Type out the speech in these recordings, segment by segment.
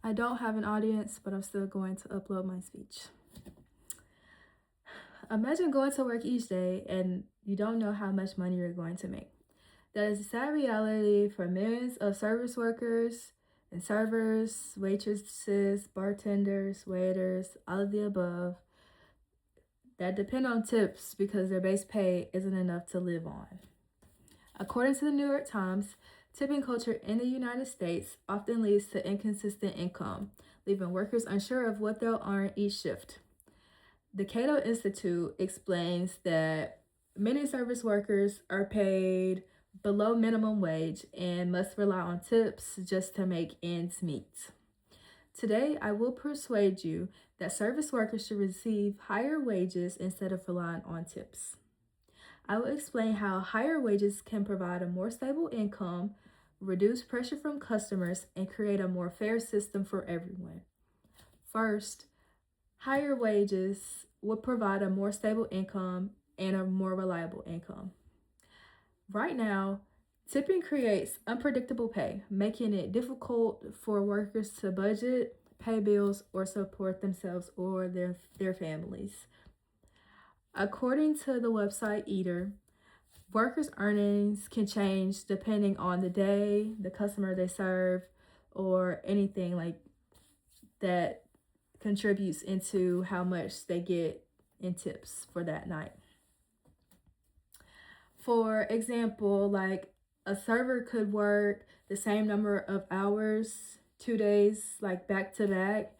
I don't have an audience, but I'm still going to upload my speech. Imagine going to work each day and you don't know how much money you're going to make. That is a sad reality for millions of service workers and servers, waitresses, bartenders, waiters, all of the above, that depend on tips because their base pay isn't enough to live on. According to the New York Times, tipping culture in the United States often leads to inconsistent income, leaving workers unsure of what they'll earn each shift. The Cato Institute explains that many service workers are paid below minimum wage and must rely on tips just to make ends meet. Today, I will persuade you that service workers should receive higher wages instead of relying on tips. I will explain how higher wages can provide a more stable income, reduce pressure from customers, and create a more fair system for everyone. First, higher wages would provide a more stable income and a more reliable income. Right now, tipping creates unpredictable pay, making it difficult for workers to budget, pay bills, or support themselves or their families. According to the website Eater, workers' earnings can change depending on the day, the customer they serve, or anything like that contributes into how much they get in tips for that night. For example, like a server could work the same number of hours 2 days, like back to back,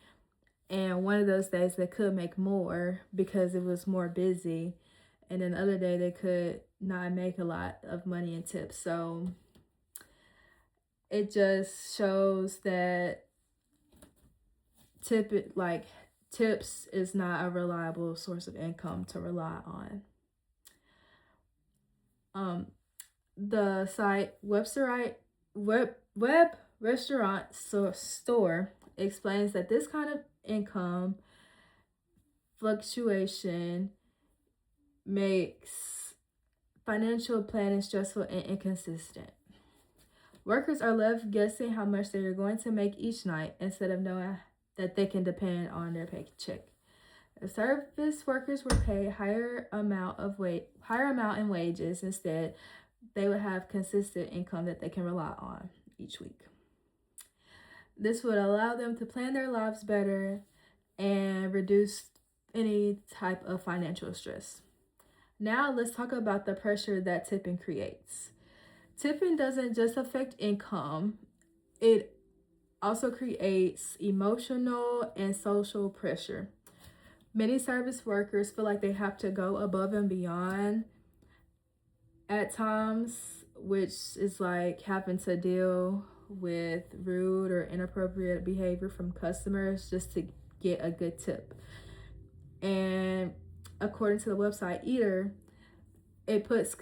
and one of those days they could make more because it was more busy, and then the other day they could not make a lot of money in tips. So it just shows that tips is not a reliable source of income to rely on. The site Web Restaurant Store explains that this kind of income fluctuation makes financial planning stressful and inconsistent. Workers are left guessing how much they are going to make each night instead of knowing that they can depend on their paycheck. If service workers were paid higher amount in wages instead, they would have consistent income that they can rely on each week. This would allow them to plan their lives better and reduce any type of financial stress. Now let's talk about the pressure that tipping creates. Tipping doesn't just affect income, it also creates emotional and social pressure. Many service workers feel like they have to go above and beyond at times, which is like having to deal with rude or inappropriate behavior from customers just to get a good tip. And according to the website Eater, it puts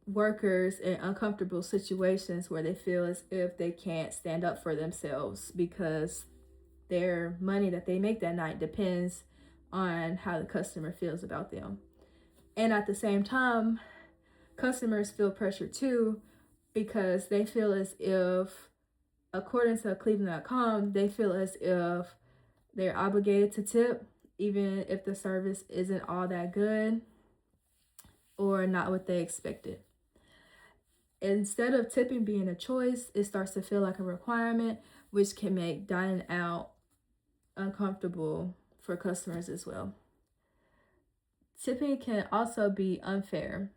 workers in uncomfortable situations where they feel as if they can't stand up for themselves because their money that they make that night depends on how the customer feels about them. And at the same time, customers feel pressure too because they feel as if, according to Cleveland.com, they feel as if they're obligated to tip even if the service isn't all that good or not what they expected. Instead of tipping being a choice, it starts to feel like a requirement, which can make dining out uncomfortable for customers as well. Tipping can also be unfair.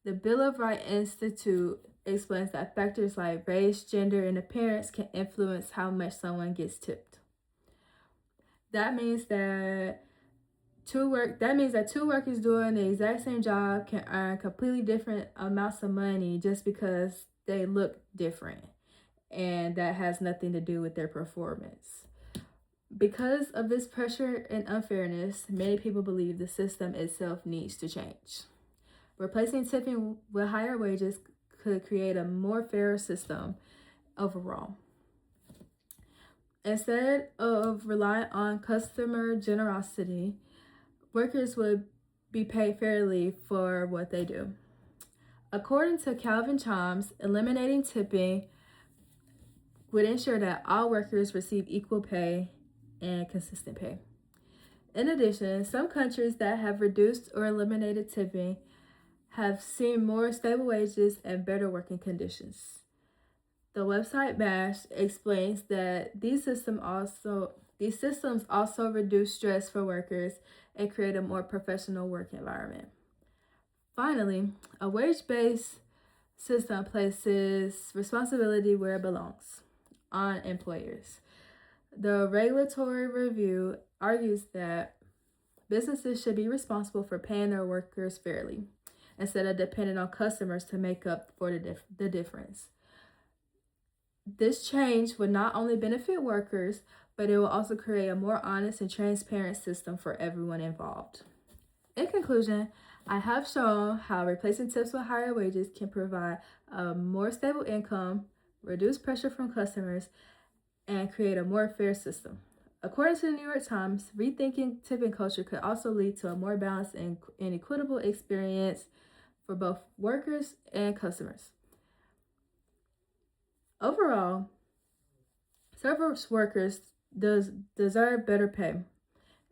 The Bill of Rights Institute explains that factors like race, gender, and appearance can influence how much someone gets tipped. That means that two workers doing the exact same job can earn completely different amounts of money just because they look different, and that has nothing to do with their performance. Because of this pressure and unfairness, many people believe the system itself needs to change. Replacing tipping with higher wages could create a more fair system overall. Instead of relying on customer generosity, workers would be paid fairly for what they do. According to Calvin Chimes, eliminating tipping would ensure that all workers receive equal pay and consistent pay. In addition, some countries that have reduced or eliminated tipping have seen more stable wages and better working conditions. The website Bash explains that these systems also reduce stress for workers and create a more professional work environment. Finally, a wage-based system places responsibility where it belongs, on employers. The regulatory review argues that businesses should be responsible for paying their workers fairly, instead of depending on customers to make up for the difference. This change would not only benefit workers, but it will also create a more honest and transparent system for everyone involved. In conclusion, I have shown how replacing tips with higher wages can provide a more stable income, reduce pressure from customers, and create a more fair system. According to the New York Times, rethinking tipping culture could also lead to a more balanced and equitable experience for both workers and customers. Overall, service workers deserve better pay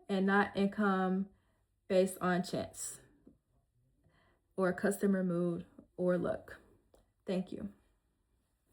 and not income based on chance or customer mood or luck. Thank you.